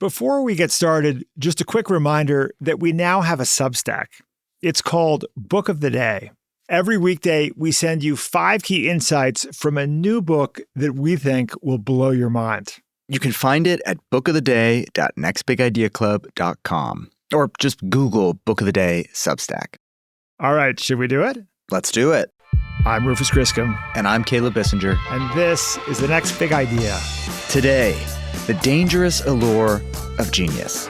Before we get started, just a quick reminder that we now have a Substack. It's called Book of the Day. Every weekday, we send you 5 key insights from a new book that we think will blow your mind. You can find it at bookoftheday.nextbigideaclub.com or just Google Book of the Day Substack. All right, should we do it? Let's do it. I'm Rufus Griscom. And I'm Caleb Bissinger. And this is The Next Big Idea. Today, the dangerous allure of genius.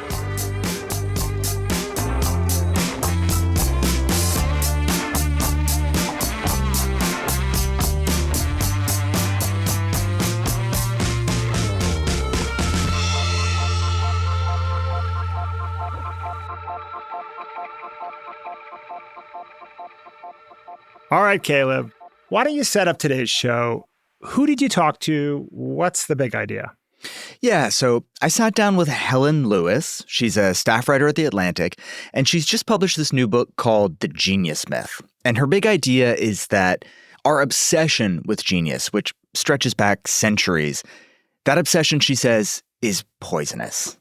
All right, Caleb, why don't you set up today's show? Who did you talk to? What's the big idea? Yeah, so I sat down with Helen Lewis. She's a staff writer at The Atlantic, and she's just published this new book called The Genius Myth. And her big idea is that our obsession with genius, which stretches back centuries, that obsession, she says, is poisonous.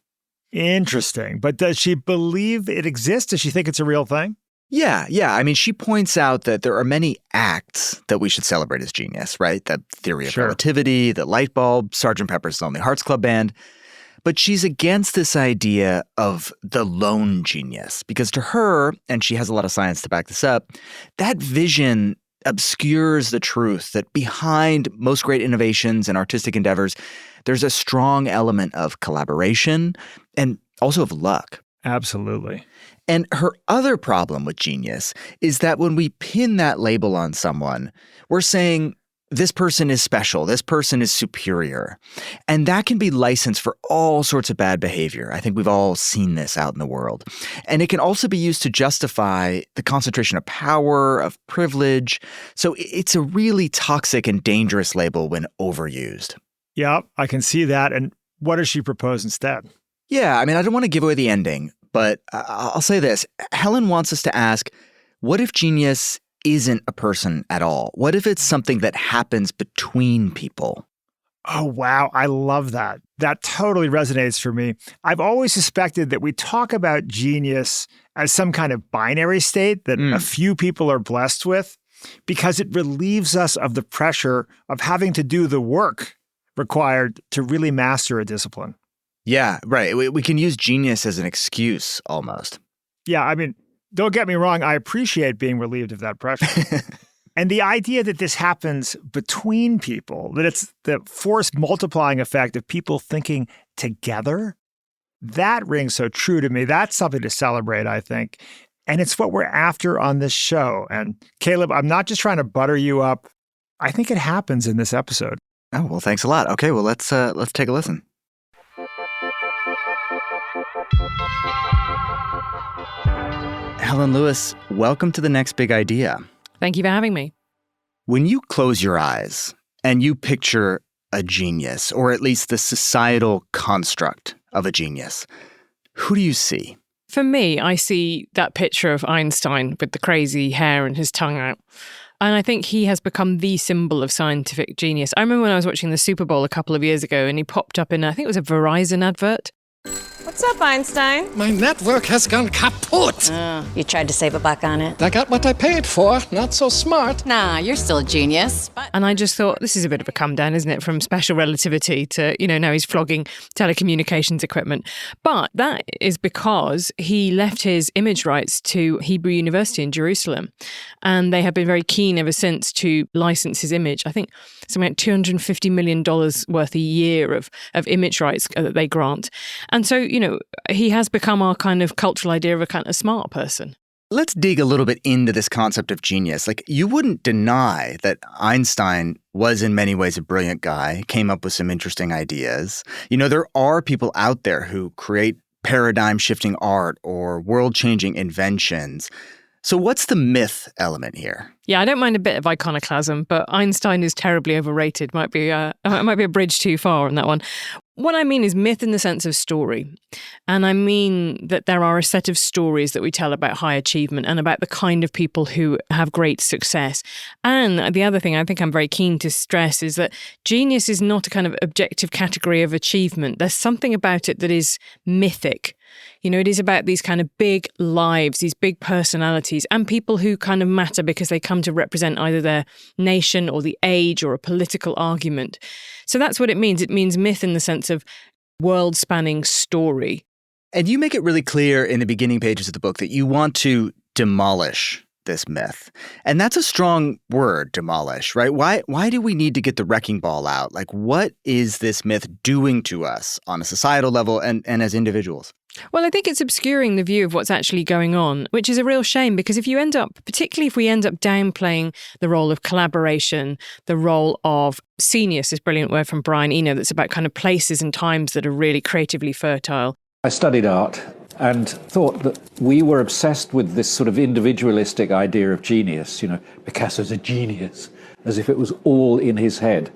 Interesting. But does she believe it exists? Does she think it's a real thing? Yeah. I mean, she points out that there are many acts that we should celebrate as genius, right? The theory of relativity, the light bulb, Sgt. Pepper's Lonely Hearts Club Band. But she's against this idea of the lone genius because to her, and she has a lot of science to back this up, that vision obscures the truth that behind most great innovations and artistic endeavors, there's a strong element of collaboration and also of luck. Absolutely. And her other problem with genius is that when we pin that label on someone, we're saying this person is special, this person is superior. And that can be licensed for all sorts of bad behavior. I think we've all seen this out in the world. And it can also be used to justify the concentration of power, of privilege. So it's a really toxic and dangerous label when overused. Yeah, I can see that. And what does she propose instead? Yeah, I mean, I don't want to give away the ending, but I'll say this. Helen wants us to ask, what if genius isn't a person at all? What if it's something that happens between people? Oh, wow. I love that. That totally resonates for me. I've always suspected that we talk about genius as some kind of binary state that a few people are blessed with because it relieves us of the pressure of having to do the work required to really master a discipline. Yeah, right. We can use genius as an excuse almost. Yeah, I mean, don't get me wrong. I appreciate being relieved of that pressure. And the idea that this happens between people, that it's the force multiplying effect of people thinking together, that rings so true to me. That's something to celebrate, I think. And it's what we're after on this show. And Caleb, I'm not just trying to butter you up. I think it happens in this episode. Oh, well, thanks a lot. Okay, well, let's take a listen. Helen Lewis, welcome to The Next Big Idea. Thank you for having me. When you close your eyes and you picture a genius, or at least the societal construct of a genius, who do you see? For me, I see that picture of Einstein with the crazy hair and his tongue out. And I think he has become the symbol of scientific genius. I remember when I was watching the Super Bowl a couple of years ago and he popped up in, I think it was a Verizon advert. What's up, Einstein? My network has gone kaput. You tried to save a buck on it? I got what I paid for. Not so smart. Nah, you're still a genius. But And I just thought, this is a bit of a come down, isn't it? From special relativity to, now he's flogging telecommunications equipment. But that is because he left his image rights to Hebrew University in Jerusalem. And they have been very keen ever since to license his image. I think something like $250 million worth a year of image rights that they grant. And so, he has become our kind of cultural idea of a kind of smart person. Let's dig a little bit into this concept of genius. Like, you wouldn't deny that Einstein was in many ways a brilliant guy, came up with some interesting ideas. There are people out there who create paradigm-shifting art or world-changing inventions. So what's the myth element here? Yeah, I don't mind a bit of iconoclasm, but Einstein is terribly overrated. Might be a bridge too far on that one. What I mean is myth in the sense of story. And I mean that there are a set of stories that we tell about high achievement and about the kind of people who have great success. And the other thing I think I'm very keen to stress is that genius is not a kind of objective category of achievement. There's something about it that is mythic. You know, it is about these kind of big lives, these big personalities, and people who kind of matter because they come to represent either their nation or the age or a political argument. So that's what it means. It means myth in the sense of world-spanning story. And you make it really clear in the beginning pages of the book that you want to demolish this myth. And that's a strong word, demolish, right? Why do we need to get the wrecking ball out? Like, what is this myth doing to us on a societal level and as individuals? Well, I think it's obscuring the view of what's actually going on, which is a real shame, because if we end up downplaying the role of collaboration, the role of scenius, this brilliant word from Brian Eno that's about kind of places and times that are really creatively fertile. I studied art and thought that we were obsessed with this sort of individualistic idea of genius. You know, Picasso's a genius, as if it was all in his head.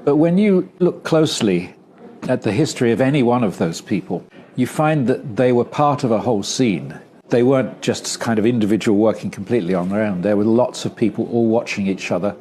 But when you look closely at the history of any one of those people, you find that they were part of a whole scene. They weren't just kind of individual working completely on their own. There were lots of people all watching each other.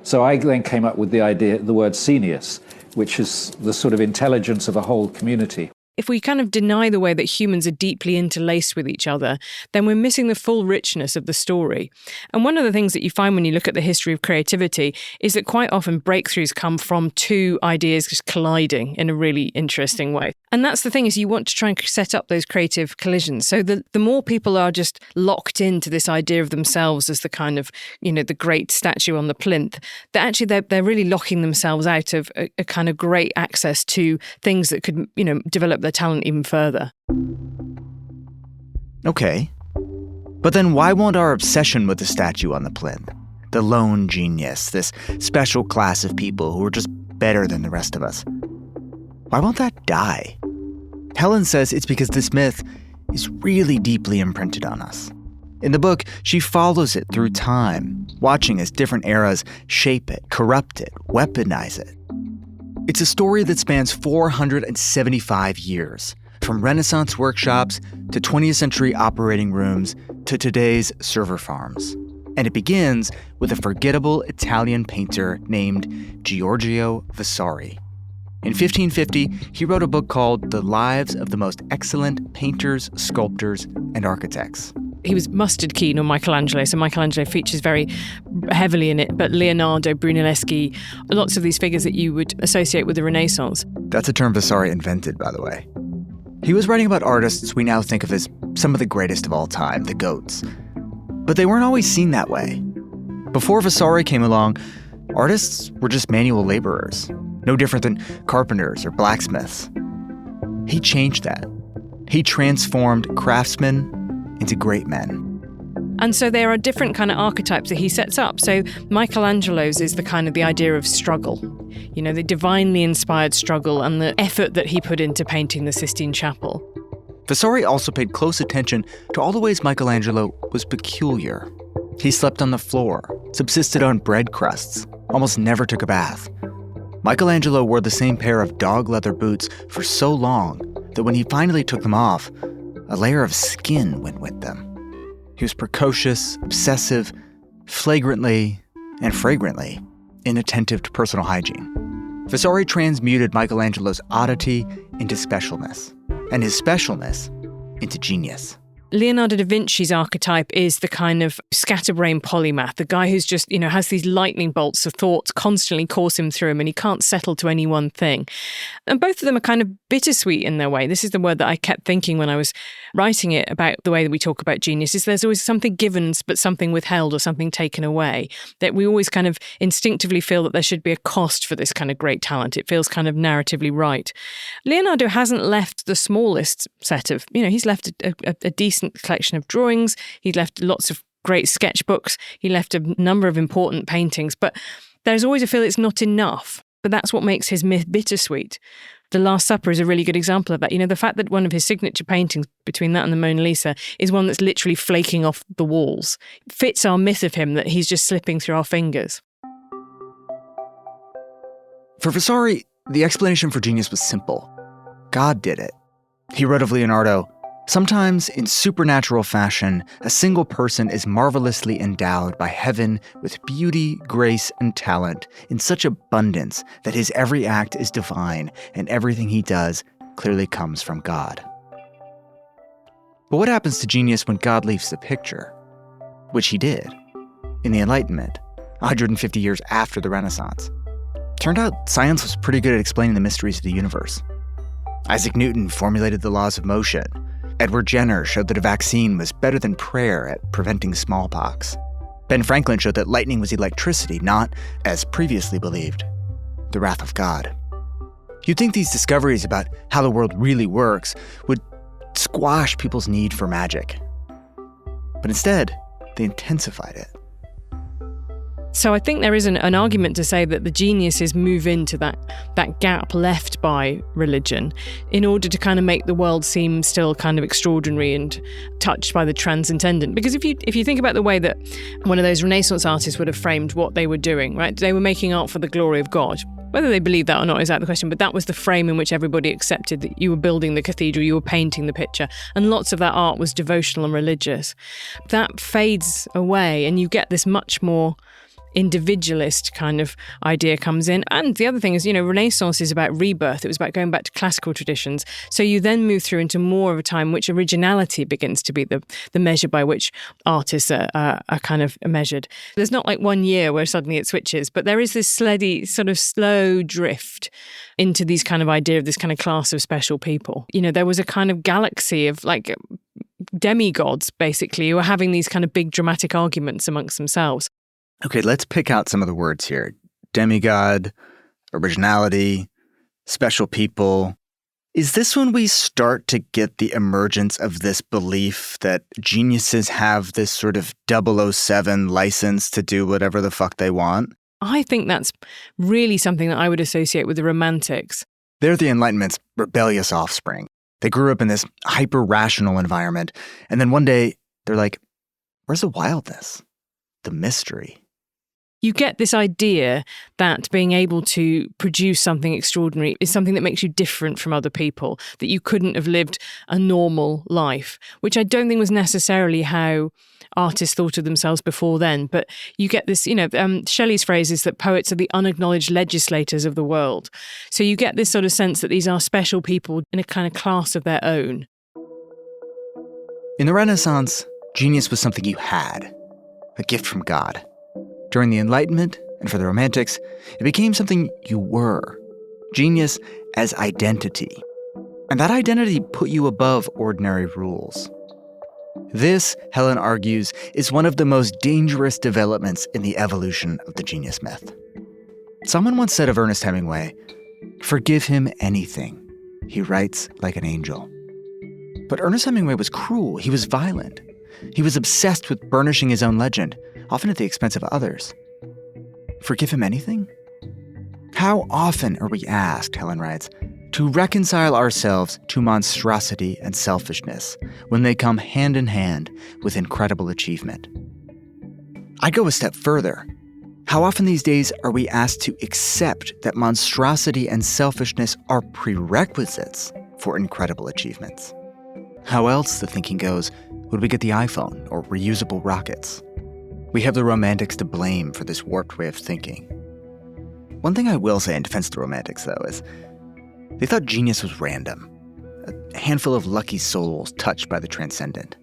So I then came up with the word scenius, which is the sort of intelligence of a whole community. If we kind of deny the way that humans are deeply interlaced with each other, then we're missing the full richness of the story. And one of the things that you find when you look at the history of creativity is that quite often breakthroughs come from two ideas just colliding in a really interesting way. And that's the thing, is you want to try and set up those creative collisions. So the more people are just locked into this idea of themselves as the kind of, you know, the great statue on the plinth, that actually they're really locking themselves out of a kind of great access to things that could, you know, develop their talent even further. Okay. But then why won't our obsession with the statue on the plinth, the lone genius, this special class of people who are just better than the rest of us, why won't that die? Helen says it's because this myth is really deeply imprinted on us. In the book, she follows it through time, watching as different eras shape it, corrupt it, weaponize it. It's a story that spans 475 years, from Renaissance workshops to 20th century operating rooms to today's server farms. And it begins with a forgettable Italian painter named Giorgio Vasari. In 1550, he wrote a book called The Lives of the Most Excellent Painters, Sculptors, and Architects. He was mustard keen on Michelangelo, so Michelangelo features very heavily in it, but Leonardo, Brunelleschi, lots of these figures that you would associate with the Renaissance. That's a term Vasari invented, by the way. He was writing about artists we now think of as some of the greatest of all time, the GOATs. But they weren't always seen that way. Before Vasari came along, artists were just manual laborers, no different than carpenters or blacksmiths. He changed that. He transformed craftsmen into great men. And so there are different kind of archetypes that he sets up. So Michelangelo's is the kind of the idea of struggle, you know, the divinely inspired struggle and the effort that he put into painting the Sistine Chapel. Vasari also paid close attention to all the ways Michelangelo was peculiar. He slept on the floor, subsisted on bread crusts, almost never took a bath. Michelangelo wore the same pair of dog leather boots for so long that when he finally took them off, a layer of skin went with them. He was precocious, obsessive, flagrantly and fragrantly inattentive to personal hygiene. Vasari transmuted Michelangelo's oddity into specialness, and his specialness into genius. Leonardo da Vinci's archetype is the kind of scatterbrain polymath, the guy who's just, you know, has these lightning bolts of thoughts constantly course him through him and he can't settle to any one thing. And both of them are kind of bittersweet in their way. This is the word that I kept thinking when I was writing it about the way that we talk about genius, is there's always something given but something withheld or something taken away, that we always kind of instinctively feel that there should be a cost for this kind of great talent. It feels kind of narratively right. Leonardo hasn't left the smallest set of, you know, he's left a decent collection of drawings. He left lots of great sketchbooks. He left a number of important paintings, but there's always a feel it's not enough. But that's what makes his myth bittersweet. The Last Supper is a really good example of that. You know, the fact that one of his signature paintings, between that and the Mona Lisa, is one that's literally flaking off the walls, fits our myth of him that he's just slipping through our fingers. For Vasari, the explanation for genius was simple. God did it. He wrote of Leonardo, "Sometimes, in supernatural fashion, a single person is marvelously endowed by heaven with beauty, grace, and talent in such abundance that his every act is divine and everything he does clearly comes from God." But what happens to genius when God leaves the picture? Which he did, in the Enlightenment, 150 years after the Renaissance. Turned out science was pretty good at explaining the mysteries of the universe. Isaac Newton formulated the laws of motion. Edward Jenner showed that a vaccine was better than prayer at preventing smallpox. Ben Franklin showed that lightning was electricity, not, as previously believed, the wrath of God. You'd think these discoveries about how the world really works would squash people's need for magic. But instead, they intensified it. So I think there is an argument to say that the geniuses move into that gap left by religion in order to kind of make the world seem still kind of extraordinary and touched by the transcendent. Because if you think about the way that one of those Renaissance artists would have framed what they were doing, right? They were making art for the glory of God. Whether they believe that or not is out of the question, but that was the frame in which everybody accepted that you were building the cathedral, you were painting the picture, and lots of that art was devotional and religious. That fades away, and you get this much more individualist kind of idea comes in. And the other thing is, Renaissance is about rebirth. It was about going back to classical traditions. So you then move through into more of a time in which originality begins to be the measure by which artists are kind of measured. There's not like 1 year where suddenly it switches, but there is this steady, sort of slow drift into these kind of idea of this kind of class of special people. There was a kind of galaxy of like demigods, basically, who were having these kind of big dramatic arguments amongst themselves. Okay, let's pick out some of the words here. Demigod, originality, special people. Is this when we start to get the emergence of this belief that geniuses have this sort of 007 license to do whatever the fuck they want? I think that's really something that I would associate with the Romantics. They're the Enlightenment's rebellious offspring. They grew up in this hyper-rational environment, and then one day they're like, where's the wildness? The mystery? You get this idea that being able to produce something extraordinary is something that makes you different from other people, that you couldn't have lived a normal life, which I don't think was necessarily how artists thought of themselves before then. But you get this, Shelley's phrase is that poets are the unacknowledged legislators of the world. So you get this sort of sense that these are special people in a kind of class of their own. In the Renaissance, genius was something you had, a gift from God. During the Enlightenment, and for the Romantics, it became something you were. Genius as identity. And that identity put you above ordinary rules. This, Helen argues, is one of the most dangerous developments in the evolution of the genius myth. Someone once said of Ernest Hemingway, "Forgive him anything. He writes like an angel." But Ernest Hemingway was cruel. He was violent. He was obsessed with burnishing his own legend, often at the expense of others. Forgive him anything? How often are we asked, Helen writes, to reconcile ourselves to monstrosity and selfishness when they come hand in hand with incredible achievement? I go a step further. How often these days are we asked to accept that monstrosity and selfishness are prerequisites for incredible achievements? How else, the thinking goes, would we get the iPhone or reusable rockets? We have the Romantics to blame for this warped way of thinking. One thing I will say in defense of the Romantics, though, is they thought genius was random, a handful of lucky souls touched by the transcendent.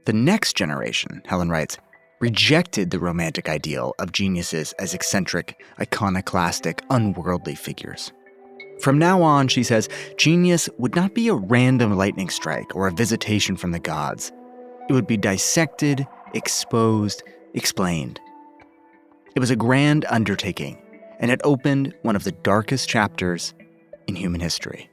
The next generation, Helen writes, rejected the romantic ideal of geniuses as eccentric, iconoclastic, unworldly figures. From now on, she says, genius would not be a random lightning strike or a visitation from the gods. It would be dissected, exposed, explained. It was a grand undertaking, and it opened one of the darkest chapters in human history.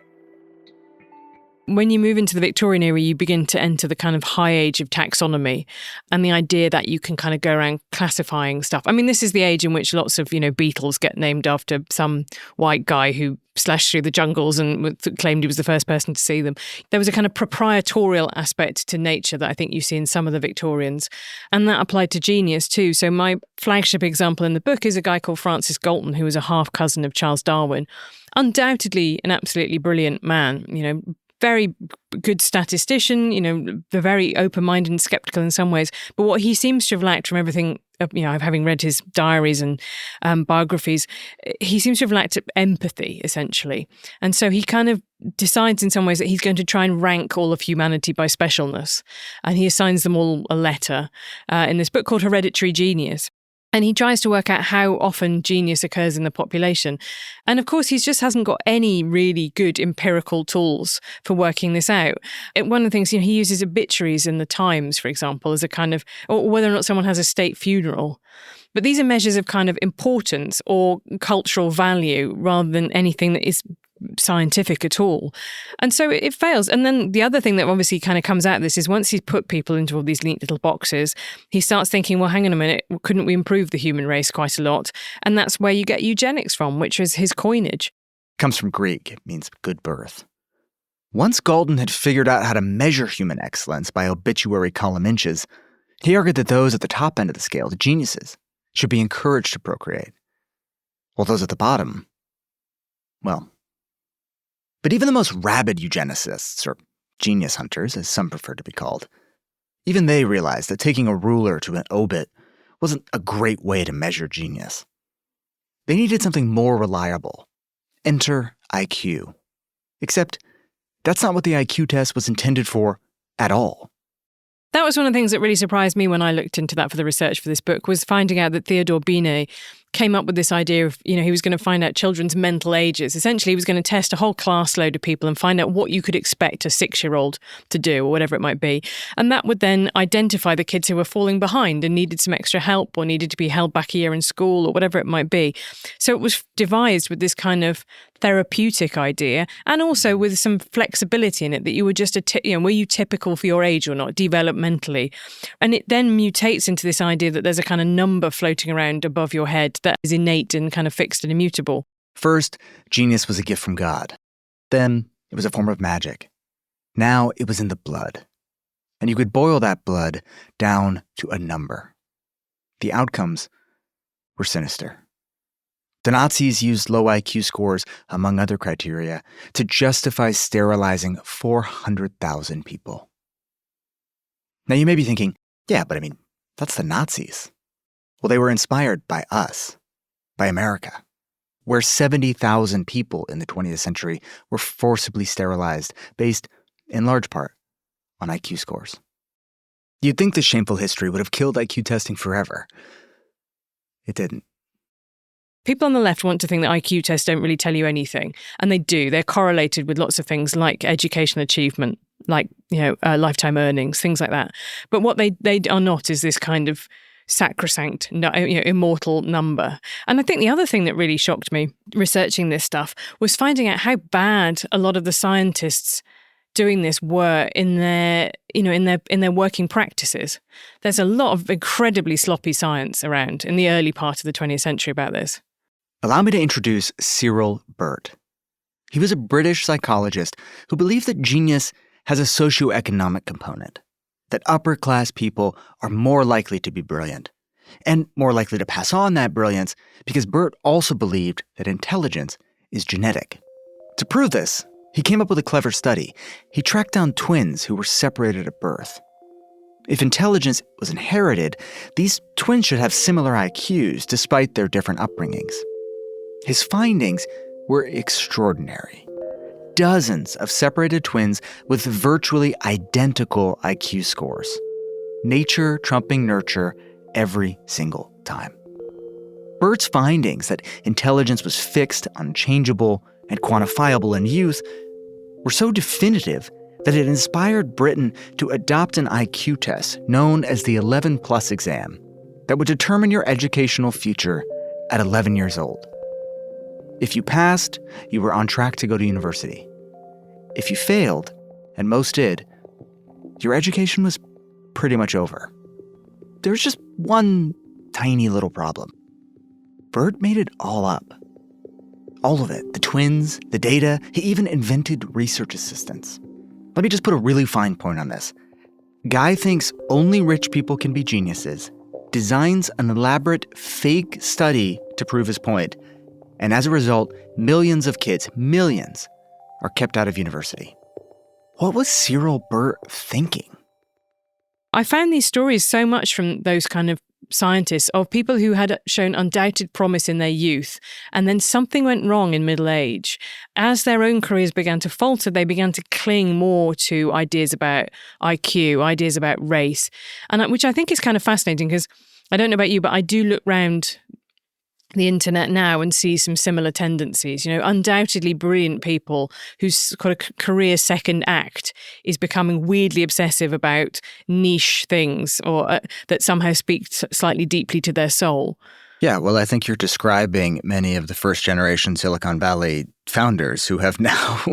When you move into the Victorian era, you begin to enter the kind of high age of taxonomy and the idea that you can kind of go around classifying stuff. I mean, this is the age in which lots of, beetles get named after some white guy who slashed through the jungles and claimed he was the first person to see them. There was a kind of proprietorial aspect to nature that I think you see in some of the Victorians, and that applied to genius too. So my flagship example in the book is a guy called Francis Galton, who was a half cousin of Charles Darwin. undoubtedly an absolutely brilliant man, very good statistician, very open-minded and skeptical in some ways. But what he seems to have lacked from everything, having read his diaries and biographies, he seems to have lacked empathy, essentially. And so he kind of decides in some ways that he's going to try and rank all of humanity by specialness. And he assigns them all a letter in this book called Hereditary Genius. And he tries to work out how often genius occurs in the population. And of course, he just hasn't got any really good empirical tools for working this out. One of the things, he uses obituaries in the Times, for example, as a kind of, or whether or not someone has a state funeral. But these are measures of kind of importance or cultural value rather than anything that is scientific at all. And so it fails. And then the other thing that obviously kind of comes out of this is once he's put people into all these neat little boxes, he starts thinking, well, hang on a minute, couldn't we improve the human race quite a lot? And that's where you get eugenics from, which is his coinage. Comes from Greek. It means good birth. Once Galton had figured out how to measure human excellence by obituary column inches, he argued that those at the top end of the scale, the geniuses, should be encouraged to procreate, while those at the bottom, well. But even the most rabid eugenicists, or genius hunters, as some prefer to be called, even they realized that taking a ruler to an obit wasn't a great way to measure genius. They needed something more reliable. Enter IQ. Except that's not what the IQ test was intended for at all. That was one of the things that really surprised me when I looked into that for the research for this book, was finding out that Theodore Binet came up with this idea of, he was going to find out children's mental ages. Essentially, he was going to test a whole class load of people and find out what you could expect a 6-year-old to do or whatever it might be. And that would then identify the kids who were falling behind and needed some extra help or needed to be held back a year in school or whatever it might be. So it was devised with this kind of therapeutic idea and also with some flexibility in it that you were just, were you typical for your age or not, developmentally? And it then mutates into this idea that there's a kind of number floating around above your head that is innate and kind of fixed and immutable. First, genius was a gift from God. Then, it was a form of magic. Now, it was in the blood. And you could boil that blood down to a number. The outcomes were sinister. The Nazis used low IQ scores, among other criteria, to justify sterilizing 400,000 people. Now, you may be thinking, yeah, but that's the Nazis. Well, they were inspired by us, by America, where 70,000 people in the 20th century were forcibly sterilized based, in large part, on IQ scores. You'd think this shameful history would have killed IQ testing forever. It didn't. People on the left want to think that IQ tests don't really tell you anything, and they do. They're correlated with lots of things like educational achievement, like lifetime earnings, things like that. But what they are not is this kind of sacrosanct, immortal number. And I think the other thing that really shocked me researching this stuff was finding out how bad a lot of the scientists doing this were in their working practices. There's a lot of incredibly sloppy science around in the early part of the 20th century about this. Allow me to introduce Cyril Burt. He was a British psychologist who believed that genius has a socioeconomic component, that upper-class people are more likely to be brilliant, and more likely to pass on that brilliance because Burt also believed that intelligence is genetic. To prove this, he came up with a clever study. He tracked down twins who were separated at birth. If intelligence was inherited, these twins should have similar IQs despite their different upbringings. His findings were extraordinary. Dozens of separated twins with virtually identical IQ scores. Nature trumping nurture every single time. Burt's findings that intelligence was fixed, unchangeable, and quantifiable in youth were so definitive that it inspired Britain to adopt an IQ test known as the 11+ exam that would determine your educational future at 11 years old. If you passed, you were on track to go to university. If you failed, and most did, your education was pretty much over. There was just one tiny little problem. Burt made it all up. All of it. The twins, the data. He even invented research assistants. Let me just put a really fine point on this. Guy thinks only rich people can be geniuses, designs an elaborate fake study to prove his point, And as a result, millions of kids, millions, are kept out of university. What was Cyril Burt thinking? I found these stories so much from those kind of scientists of people who had shown undoubted promise in their youth, and then something went wrong in middle age. As their own careers began to falter, they began to cling more to ideas about IQ, ideas about race, and which I think is kind of fascinating because I don't know about you, but I do look round the internet now and see some similar tendencies. You know, undoubtedly brilliant people whose kind of career second act is becoming weirdly obsessive about niche things or that somehow speak slightly deeply to their soul. Yeah, well, I think you're describing many of the first generation Silicon Valley founders who have now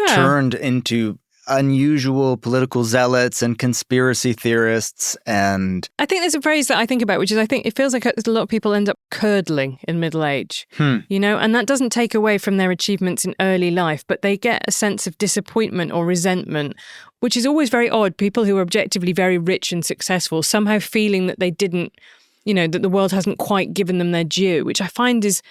turned into unusual political zealots and conspiracy theorists. And I think there's a phrase that I think about, which is I think it feels like a lot of people end up curdling in middle age, you know, and that doesn't take away from their achievements in early life, but they get a sense of disappointment or resentment, which is always very odd. People who are objectively very rich and successful somehow feeling that they didn't, you know, that the world hasn't quite given them their due, which I find is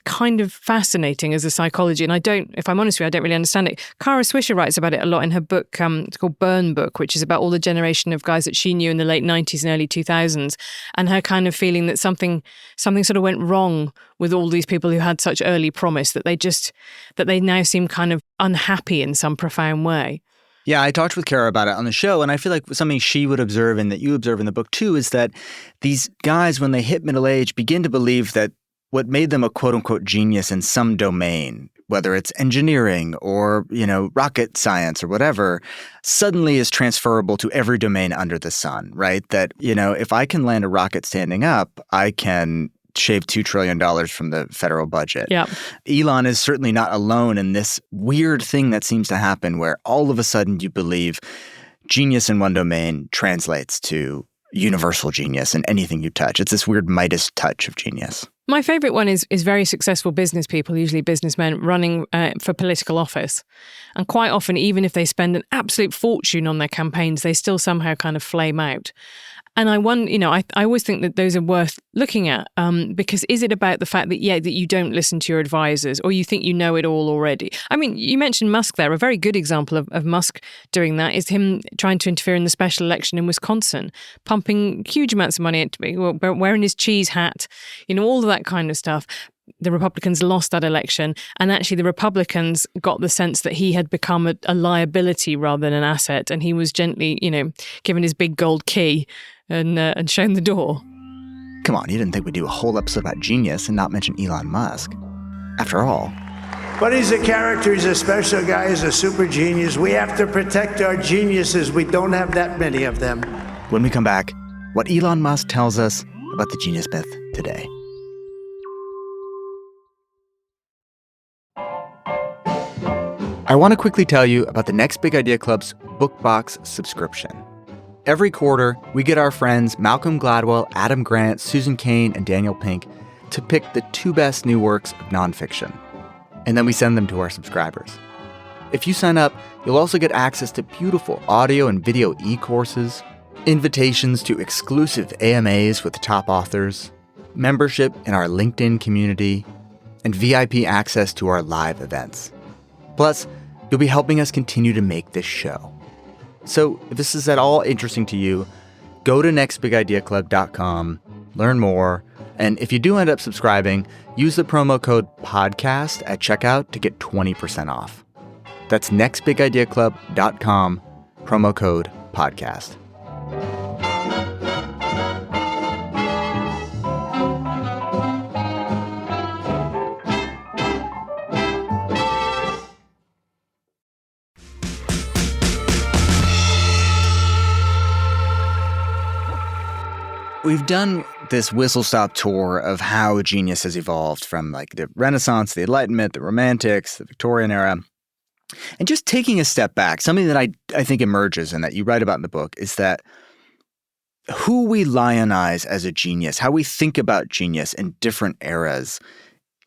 kind of fascinating as a psychology. And if I'm honest with you, I don't really understand it. Kara Swisher writes about it a lot in her book, it's called Burn Book, which is about all the generation of guys that she knew in the late 90s and early 2000s, and her kind of feeling that something sort of went wrong with all these people who had such early promise, that they now seem kind of unhappy in some profound way. yeah, I talked with Kara about it on the show, and I feel like something she would observe and that you observe in the book too is that these guys, when they hit middle age, begin to believe that what made them a quote-unquote genius in some domain, whether it's engineering or, you know, rocket science or whatever, suddenly is transferable to every domain under the sun, right? That, you know, if I can land a rocket standing up, I can shave $2 trillion from the federal budget. Yep. Elon is certainly not alone in this weird thing that seems to happen where all of a sudden you believe genius in one domain translates to universal genius in anything you touch. It's this weird Midas touch of genius. My favorite one is very successful business people, usually businessmen, running for political office. And quite often, even if they spend an absolute fortune on their campaigns, they still somehow kind of flame out. And I wonder, you know, I always think that those are worth looking at because is it about the fact that, that you don't listen to your advisors or you think you know it all already? I mean, you mentioned Musk there. A very good example of Musk doing that is him trying to interfere in the special election in Wisconsin, pumping huge amounts of money into wearing his cheese hat, you know, all of that kind of stuff. The Republicans lost that election, and actually the Republicans got the sense that he had become a liability rather than an asset, and he was gently, you know, given his big gold key and shown the door. Come on, you didn't think we'd do a whole episode about genius and not mention Elon Musk. After all. But he's a character, he's a special guy, he's a super genius. We have to protect our geniuses. We don't have that many of them. When we come back, what Elon Musk tells us about the genius myth today. I want to quickly tell you about the Next Big Idea Club's Book Box subscription. Every quarter, we get our friends Malcolm Gladwell, Adam Grant, Susan Cain, and Daniel Pink to pick the 2 best new works of nonfiction. And then we send them to our subscribers. If you sign up, you'll also get access to beautiful audio and video e-courses, invitations to exclusive AMAs with the top authors, membership in our LinkedIn community, and VIP access to our live events. Plus, you'll be helping us continue to make this show. So if this is at all interesting to you, go to nextbigideaclub.com, learn more, and if you do end up subscribing, use the promo code PODCAST at checkout to get 20% off. That's nextbigideaclub.com, promo code PODCAST. We've done this whistle-stop tour of how genius has evolved from like the Renaissance, the Enlightenment, the Romantics, the Victorian era. And just taking a step back, something that I think emerges and that you write about in the book is that who we lionize as a genius, how we think about genius in different eras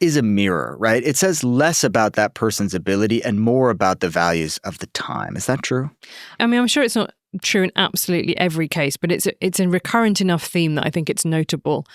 is a mirror, right? It says less about that person's ability and more about the values of the time. Is that true? I mean, I'm sure it's not true in absolutely every case, but it's a recurrent enough theme that I think it's notable.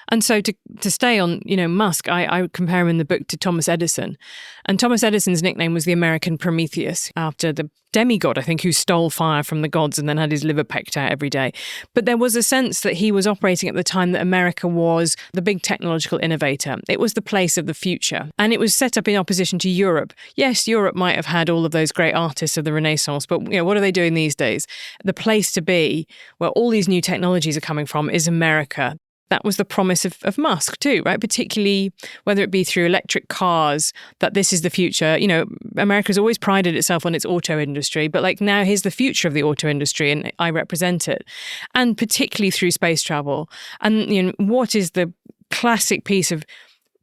And so to stay on, Musk, I compare him in the book to Thomas Edison. And Thomas Edison's nickname was the American Prometheus, after the demigod, I think, who stole fire from the gods and then had his liver pecked out every day. But there was a sense that he was operating at the time that America was the big technological innovator. It was the place of the future. And it was set up in opposition to Europe. Yes, Europe might have had all of those great artists of the Renaissance, but what are they doing these days? The place to be, where all these new technologies are coming from, is America. That was the promise of Musk too, right? Particularly whether it be through electric cars, that this is the future. America's always prided itself on its auto industry, but now here's the future of the auto industry and I represent it. And particularly through space travel. And what is the classic piece of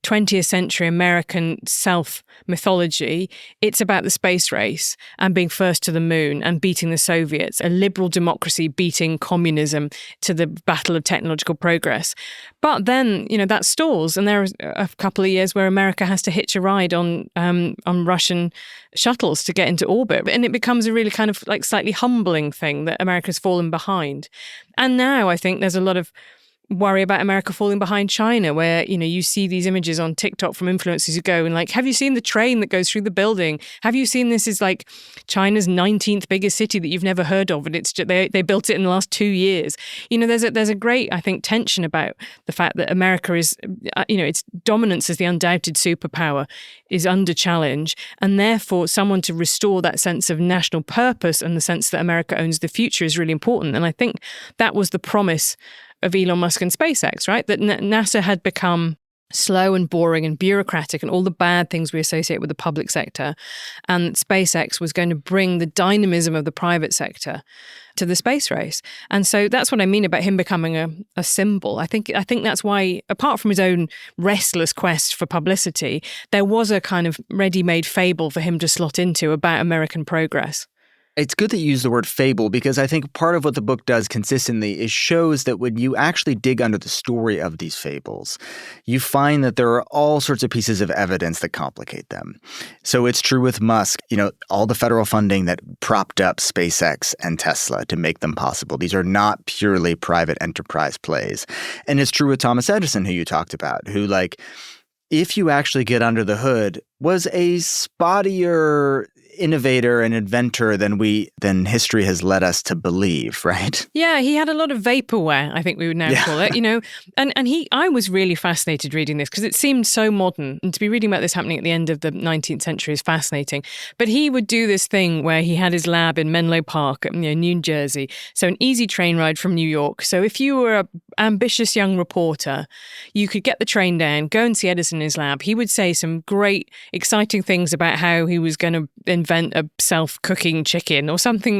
20th century American self-mythology? It's about the space race and being first to the moon and beating the Soviets, a liberal democracy beating communism to the battle of technological progress. But then, that stalls, and there are a couple of years where America has to hitch a ride on Russian shuttles to get into orbit. And it becomes a really kind of slightly humbling thing that America's fallen behind. And now I think there's a lot of worry about America falling behind China, where, you see these images on TikTok from influencers who go and have you seen the train that goes through the building? Have you seen this is China's 19th biggest city that you've never heard of? And it's just, they built it in the last 2 years. There's a great, I think, tension about the fact that America is, its dominance as the undoubted superpower is under challenge. And therefore, someone to restore that sense of national purpose and the sense that America owns the future is really important. And I think that was the promise of Elon Musk and SpaceX, right? That NASA had become slow and boring and bureaucratic and all the bad things we associate with the public sector. And SpaceX was going to bring the dynamism of the private sector to the space race. And so that's what I mean about him becoming a symbol. I think that's why, apart from his own restless quest for publicity, there was a kind of ready-made fable for him to slot into about American progress. It's good that you use the word fable, because I think part of what the book does consistently is shows that when you actually dig under the story of these fables, you find that there are all sorts of pieces of evidence that complicate them. So it's true with Musk, all the federal funding that propped up SpaceX and Tesla to make them possible. These are not purely private enterprise plays. And it's true with Thomas Edison, who you talked about, who if you actually get under the hood, was a spottier innovator and inventor than history has led us to believe, right? Yeah, he had a lot of vaporware, I think we would now call it, and I was really fascinated reading this because it seemed so modern, and to be reading about this happening at the end of the 19th century is fascinating. But he would do this thing where he had his lab in Menlo Park, New Jersey, so an easy train ride from New York. So if you were an ambitious young reporter, you could get the train down, go and see Edison in his lab. He would say some great, exciting things about how he was going to invent a self-cooking chicken or something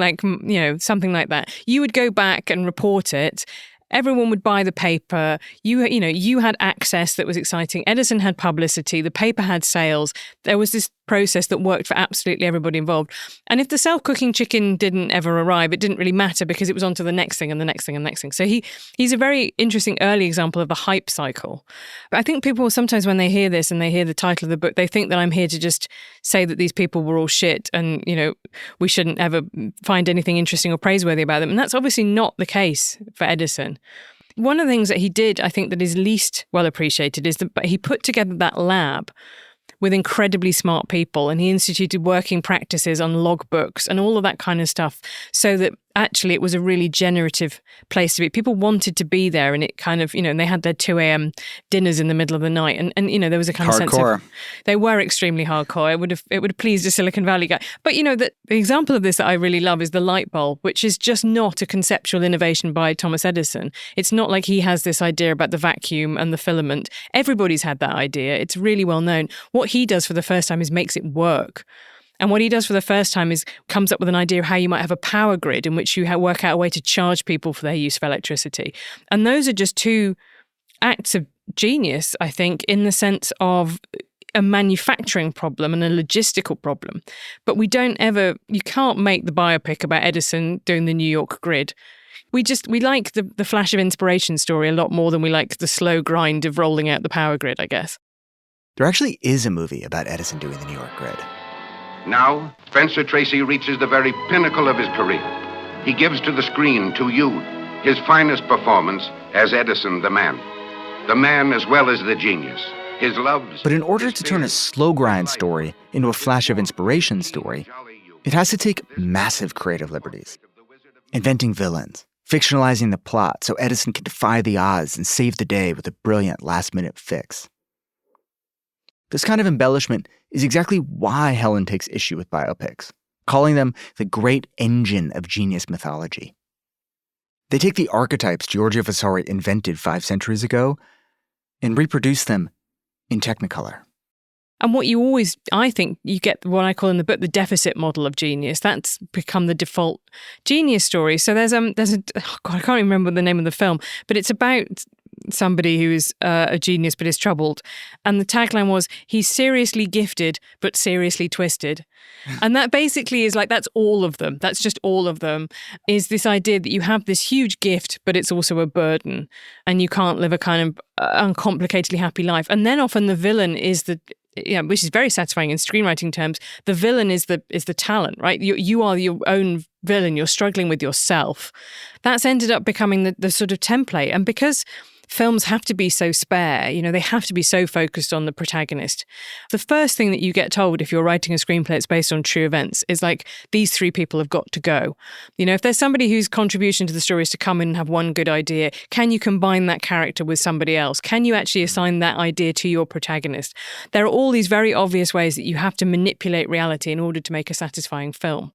something like that. You would go back and report it. Everyone would buy the paper. You had access that was exciting. Edison had publicity. The paper had sales. There was this process that worked for absolutely everybody involved. And if the self-cooking chicken didn't ever arrive, it didn't really matter because it was on to the next thing and the next thing and the next thing. So he's a very interesting early example of the hype cycle. But I think people sometimes when they hear this and they hear the title of the book, they think that I'm here to just say that these people were all shit and, we shouldn't ever find anything interesting or praiseworthy about them. And that's obviously not the case for Edison. One of the things that he did, I think, that is least well appreciated is that he put together that lab with incredibly smart people, and he instituted working practices on logbooks and all of that kind of stuff so that actually it was a really generative place to be. People wanted to be there, and it kind of, and they had their 2 a.m. dinners in the middle of the night, and there was a kind of sense of they were extremely hardcore. It would have pleased a Silicon Valley guy. But the example of this that I really love is the light bulb, which is just not a conceptual innovation by Thomas Edison. It's not like he has this idea about the vacuum and the filament. Everybody's had that idea. It's really well known. What he does for the first time is makes it work. And what he does for the first time is comes up with an idea of how you might have a power grid in which you work out a way to charge people for their use of electricity. And those are just two acts of genius, I think, in the sense of a manufacturing problem and a logistical problem. But you can't make the biopic about Edison doing the New York grid. We like the flash of inspiration story a lot more than we like the slow grind of rolling out the power grid, I guess. There actually is a movie about Edison doing the New York grid. Now, Spencer Tracy reaches the very pinnacle of his career. He gives to the screen, to you, his finest performance as Edison the man as well as the genius. His loves. But in order to turn a slow grind story into a flash of inspiration story, it has to take massive creative liberties. Inventing villains, fictionalizing the plot so Edison can defy the odds and save the day with a brilliant last-minute fix. This kind of embellishment is exactly why Helen takes issue with biopics, calling them the great engine of genius mythology. They take the archetypes Giorgio Vasari invented 5 centuries ago and reproduce them in Technicolor. And what you always, I think, you get what I call in the book the deficit model of genius. That's become the default genius story. So there's I can't remember the name of the film, but it's about somebody who is a genius but is troubled. And the tagline was, he's seriously gifted but seriously twisted. And that basically is like, that's all of them. That's just all of them, is this idea that you have this huge gift, but it's also a burden. And you can't live a kind of uncomplicatedly happy life. And then often the villain is which is very satisfying in screenwriting terms. The villain is the talent, right? You are your own villain. You're struggling with yourself. That's ended up becoming the sort of template. And because films have to be so spare, they have to be so focused on the protagonist. The first thing that you get told if you're writing a screenplay that's based on true events is like, these 3 people have got to go. If there's somebody whose contribution to the story is to come in and have one good idea, can you combine that character with somebody else? Can you actually assign that idea to your protagonist? There are all these very obvious ways that you have to manipulate reality in order to make a satisfying film.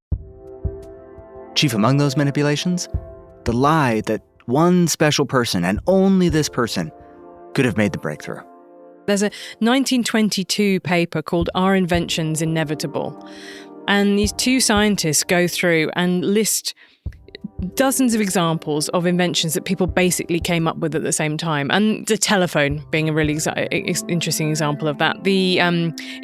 Chief among those manipulations, the lie that one special person, and only this person, could have made the breakthrough. There's a 1922 paper called Are Inventions Inevitable? And these 2 scientists go through and list dozens of examples of inventions that people basically came up with at the same time. And the telephone being a really interesting example of that. The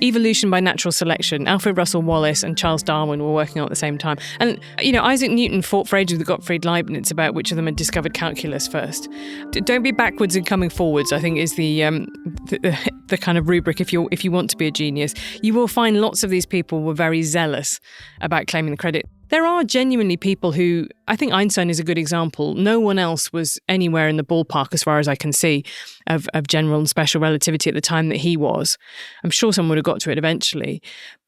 evolution by natural selection, Alfred Russel Wallace and Charles Darwin were working on at the same time. And, Isaac Newton fought for ages with Gottfried Leibniz about which of them had discovered calculus first. Don't be backwards and coming forwards, I think, is the kind of rubric if you want to be a genius. You will find lots of these people were very zealous about claiming the credit. There are genuinely people who, I think Einstein is a good example. No one else was anywhere in the ballpark, as far as I can see, of general and special relativity at the time that he was. I'm sure someone would have got to it eventually.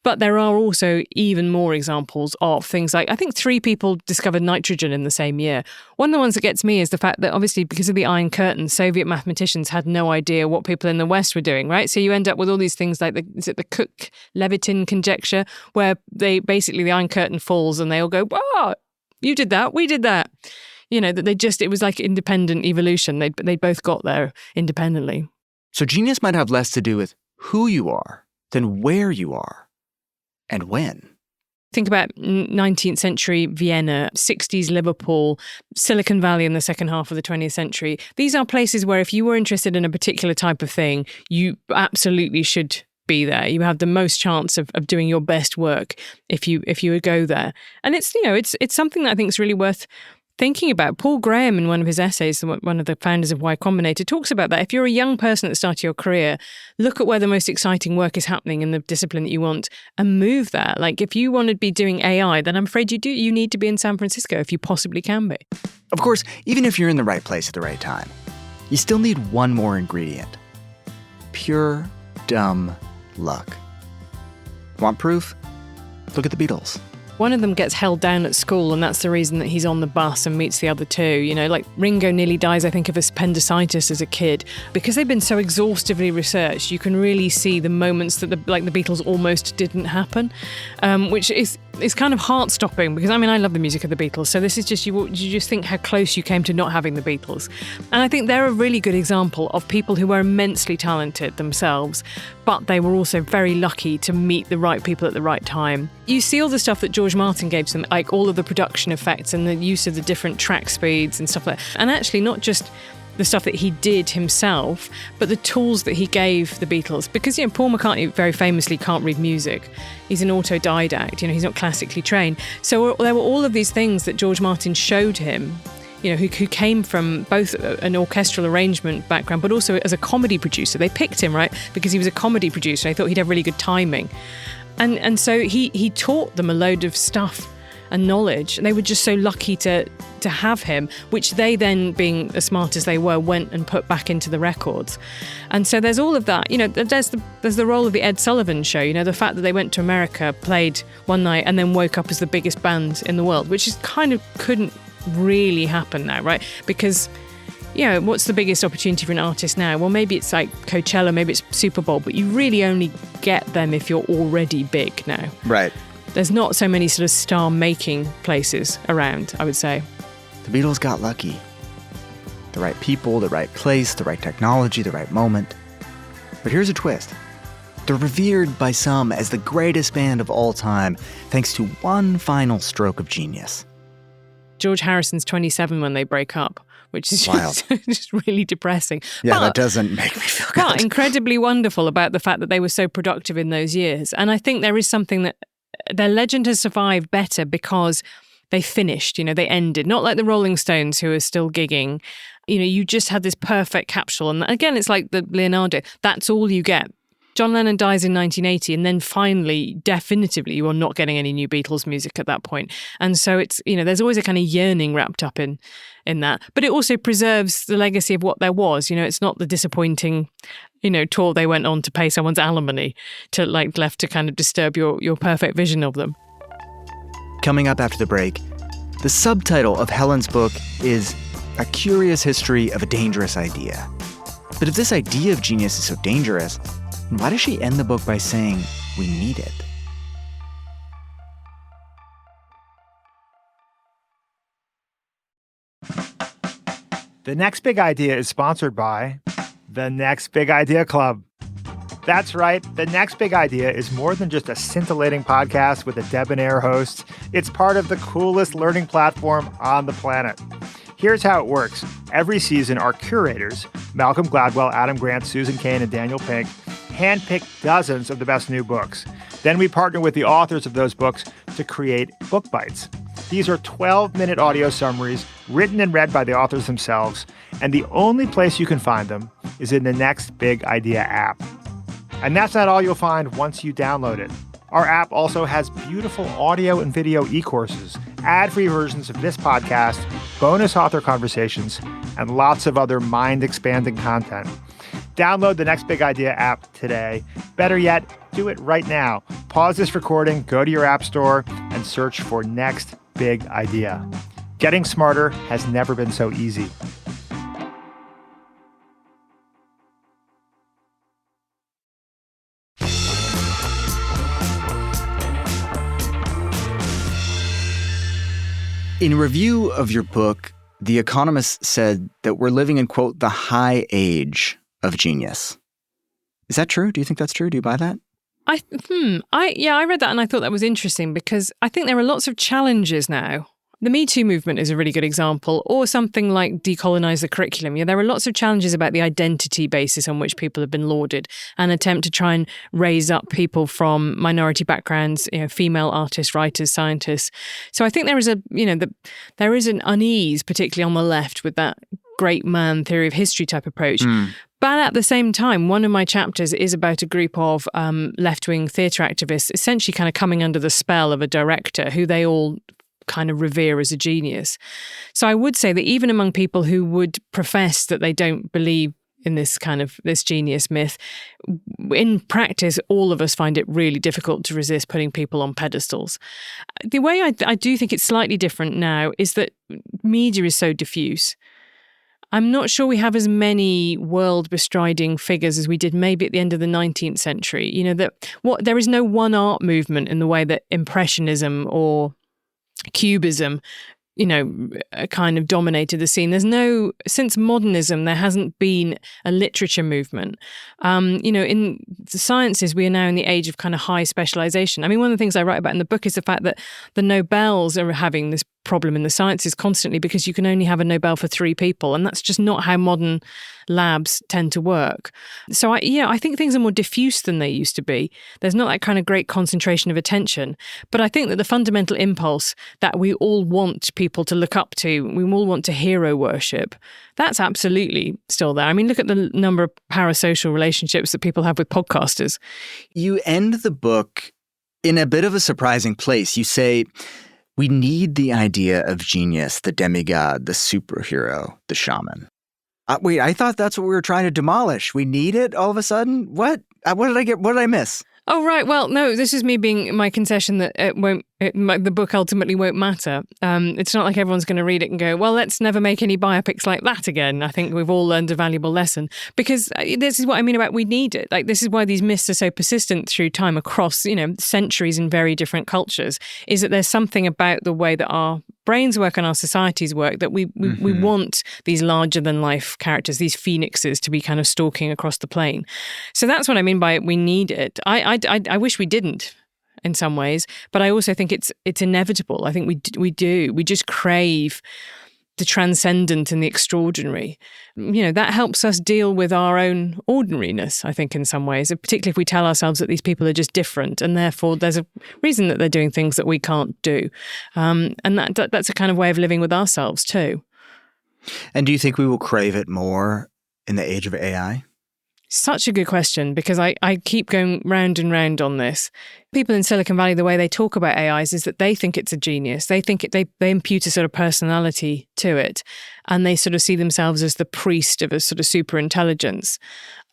But there are also even more examples of things like, I think 3 people discovered nitrogen in the same year. One of the ones that gets me is the fact that obviously because of the Iron Curtain, Soviet mathematicians had no idea what people in the West were doing, right? So you end up with all these things like the Cook-Levitin conjecture, where the Iron Curtain falls and they all go, oh, you did that, we did that. That it was like independent evolution. They both got there independently. So genius might have less to do with who you are than where you are. And when? Think about 19th century Vienna, 60s Liverpool, Silicon Valley in the second half of the 20th century. These are places where if you were interested in a particular type of thing, you absolutely should be there. You have the most chance of doing your best work if you would go there. And it's something that I think is really worth thinking about. Paul Graham, in one of his essays, one of the founders of Y Combinator, talks about that. If you're a young person at the start of your career, look at where the most exciting work is happening in the discipline that you want and move there. Like if you want to be doing AI, then I'm afraid you need to be in San Francisco if you possibly can be. Of course, even if you're in the right place at the right time, you still need one more ingredient. Pure, dumb luck. Want proof? Look at the Beatles. One of them gets held down at school, and that's the reason that he's on the bus and meets the other 2. Like Ringo nearly dies, I think, of appendicitis as a kid. Because they've been so exhaustively researched, you can really see the moments that the Beatles almost didn't happen, which is kind of heart-stopping because, I love the music of the Beatles. So this is just, you just think how close you came to not having the Beatles. And I think they're a really good example of people who were immensely talented themselves, but they were also very lucky to meet the right people at the right time. You see all the stuff that George Martin gave them, like all of the production effects and the use of the different track speeds and stuff like that. And actually not just the stuff that he did himself, but the tools that he gave the Beatles. Because, Paul McCartney very famously can't read music. He's an autodidact, he's not classically trained. So there were all of these things that George Martin showed him, who came from both an orchestral arrangement background, but also as a comedy producer. They picked him, right, because he was a comedy producer. They thought he'd have really good timing. And so he taught them a load of stuff and knowledge. They were just so lucky to have him, which they then, being as smart as they were, went and put back into the records. And so there's all of that. There's the role of the Ed Sullivan Show. The fact that they went to America, played one night, and then woke up as the biggest band in the world, which is kind of couldn't really happen now, right? Because what's the biggest opportunity for an artist now? Well, maybe it's like Coachella, maybe it's Super Bowl, but you really only get them if you're already big now. Right. There's not so many sort of star-making places around, I would say. The Beatles got lucky. The right people, the right place, the right technology, the right moment. But here's a twist. They're revered by some as the greatest band of all time, thanks to one final stroke of genius. George Harrison's 27 when they break up, which is wild. just really depressing. Yeah, that doesn't make me feel good. But incredibly wonderful about the fact that they were so productive in those years. And I think there is something that their legend has survived better because they finished, they ended. Not like the Rolling Stones who are still gigging. You just had this perfect capsule. And again, it's like the Leonardo. That's all you get. John Lennon dies in 1980, and then finally, definitively, you are not getting any new Beatles music at that point. And so it's, there's always a kind of yearning wrapped up in that. But it also preserves the legacy of what there was. It's not the disappointing, tour they went on to pay someone's alimony to left to kind of disturb your perfect vision of them. Coming up after the break, the subtitle of Helen's book is A Curious History of a Dangerous Idea. But if this idea of genius is so dangerous, why does she end the book by saying we need it? The Next Big Idea is sponsored by the Next Big Idea Club. That's right. The Next Big Idea is more than just a scintillating podcast with a debonair host. It's part of the coolest learning platform on the planet. Here's how it works. Every season, our curators, Malcolm Gladwell, Adam Grant, Susan Cain, and Daniel Pink, handpick dozens of the best new books. Then we partner with the authors of those books to create book bites. These are 12-minute audio summaries written and read by the authors themselves, and the only place you can find them is in the Next Big Idea app. And that's not all you'll find once you download it. Our app also has beautiful audio and video e-courses, ad-free versions of this podcast, bonus author conversations, and lots of other mind-expanding content. Download the Next Big Idea app today. Better yet, do it right now. Pause this recording, go to your app store, and search for Next Big Idea. Getting smarter has never been so easy. In review of your book, The Economist said that we're living in, quote, the high age of genius. Is that true? Do you think that's true? Do you buy that? I read that and I thought that was interesting because I think there are lots of challenges now. The Me Too movement is a really good example, or something like decolonize the curriculum. There are lots of challenges about the identity basis on which people have been lauded, an attempt to try and raise up people from minority backgrounds, female artists, writers, scientists. So I think there is there is an unease, particularly on the left, with that great man theory of history type approach. But at the same time, one of my chapters is about a group of left-wing theatre activists essentially kind of coming under the spell of a director who they all kind of revere as a genius. So I would say that even among people who would profess that they don't believe in this genius myth, in practice, all of us find it really difficult to resist putting people on pedestals. The way I do think it's slightly different now is that media is so diffuse. I'm not sure we have as many world-bestriding figures as we did maybe at the end of the 19th century. There is no one art movement in the way that Impressionism or Cubism, kind of dominated the scene. Since modernism, there hasn't been a literature movement. In the sciences, we are now in the age of kind of high specialization. I mean, one of the things I write about in the book is the fact that the Nobels are having this problem in the sciences constantly because you can only have a Nobel for 3 people, and that's just not how modern labs tend to work. So I think things are more diffuse than they used to be. There's not that kind of great concentration of attention, but I think that the fundamental impulse that we all want people to look up to, we all want to hero worship, that's absolutely still there. I mean, look at the number of parasocial relationships that people have with podcasters. You end the book in a bit of a surprising place. You say, We need the idea of genius, the demigod, the superhero, the shaman. Wait, I thought that's what we were trying to demolish. We need it all of a sudden? What? What did I miss? Oh, right. Well, no, this is me being my concession that the book ultimately won't matter. It's not like everyone's going to read it and go, well, let's never make any biopics like that again. I think we've all learned a valuable lesson, because this is what I mean about we need it. Like, this is why these myths are so persistent through time across, centuries in very different cultures, is that there's something about the way that our brains work and our societies work that we want these larger than life characters, these phoenixes, to be kind of stalking across the plane. So that's what I mean by we need it. I wish we didn't in some ways, but I also think it's inevitable. I think we do. We just crave the transcendent and the extraordinary. That helps us deal with our own ordinariness, I think, in some ways, particularly if we tell ourselves that these people are just different and therefore there's a reason that they're doing things that we can't do. And that's a kind of way of living with ourselves too. And do you think we will crave it more in the age of AI? Such a good question, because I keep going round and round on this. People in Silicon Valley, the way they talk about AIs is that they think it's a genius. They think they impute a sort of personality to it, and they sort of see themselves as the priest of a sort of super intelligence.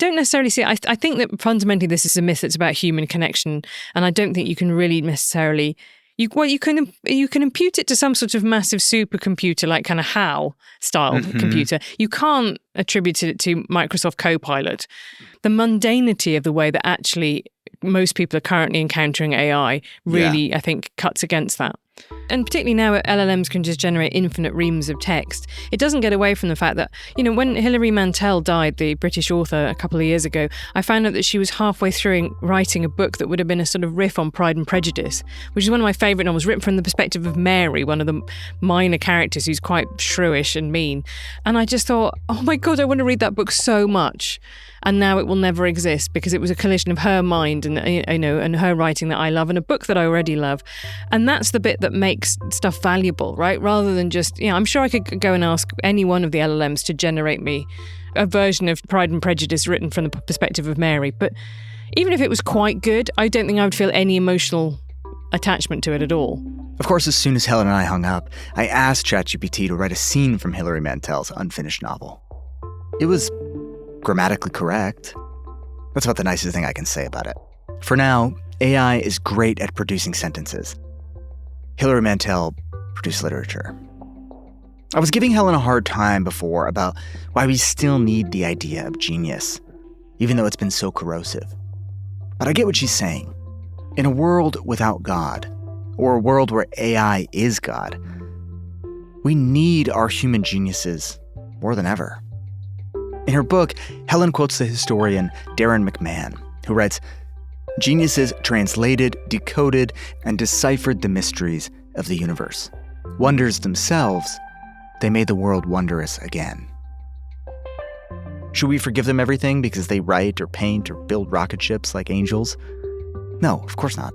Don't necessarily see it. I think that fundamentally this is a myth that's about human connection, and I don't think you can really necessarily... You can impute it to some sort of massive supercomputer, like kind of HAL style computer. You can't attribute it to Microsoft Copilot. The mundanity of the way that actually most people are currently encountering AI really, I think, cuts against that. And particularly now LLMs can just generate infinite reams of text. It doesn't get away from the fact that, when Hilary Mantel died, the British author, a couple of years ago, I found out that she was halfway through writing a book that would have been a sort of riff on Pride and Prejudice, which is one of my favourite novels, written from the perspective of Mary, one of the minor characters who's quite shrewish and mean. And I just thought, oh my God, I want to read that book so much. And now it will never exist, because it was a collision of her mind and and her writing that I love, and a book that I already love. And that's the bit that makes stuff valuable, right? Rather than just, I'm sure I could go and ask any one of the LLMs to generate me a version of Pride and Prejudice written from the perspective of Mary. But even if it was quite good, I don't think I would feel any emotional attachment to it at all. Of course, as soon as Helen and I hung up, I asked ChatGPT to write a scene from Hilary Mantel's unfinished novel. It was grammatically correct. That's about the nicest thing I can say about it. For now, AI is great at producing sentences. Hilary Mantel produced literature. I was giving Helen a hard time before about why we still need the idea of genius, even though it's been so corrosive. But I get what she's saying. In a world without God, or a world where AI is God, we need our human geniuses more than ever. In her book, Helen quotes the historian Darren McMahon, who writes, "Geniuses translated, decoded, and deciphered the mysteries of the universe. Wonders themselves, they made the world wondrous again." Should we forgive them everything because they write or paint or build rocket ships like angels? No, of course not.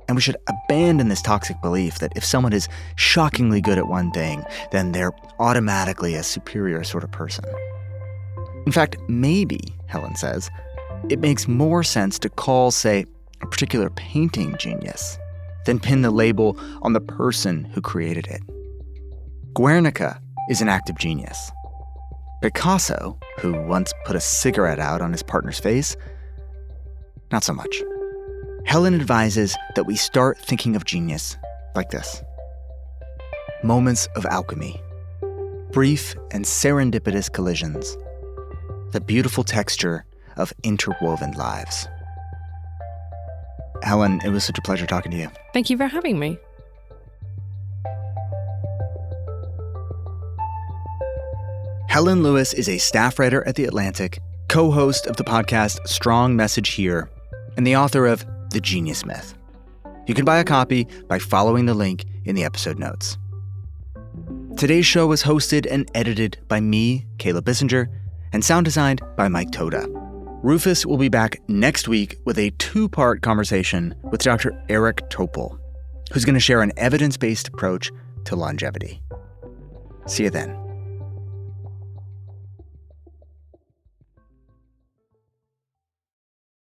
And we should abandon this toxic belief that if someone is shockingly good at one thing, then they're automatically a superior sort of person. In fact, maybe, Helen says, it makes more sense to call, say, a particular painting genius than pin the label on the person who created it. Guernica is an act of genius. Picasso, who once put a cigarette out on his partner's face, not so much. Helen advises that we start thinking of genius like this. Moments of alchemy. Brief and serendipitous collisions. The beautiful texture of interwoven lives. Helen, it was such a pleasure talking to you. Thank you for having me. Helen Lewis is a staff writer at The Atlantic, co-host of the podcast Strong Message Here, and the author of The Genius Myth. You can buy a copy by following the link in the episode notes. Today's show was hosted and edited by me, Caleb Bissinger, and sound designed by Mike Toda. Rufus will be back next week with a 2-part conversation with Dr. Eric Topol, who's going to share an evidence-based approach to longevity. See you then.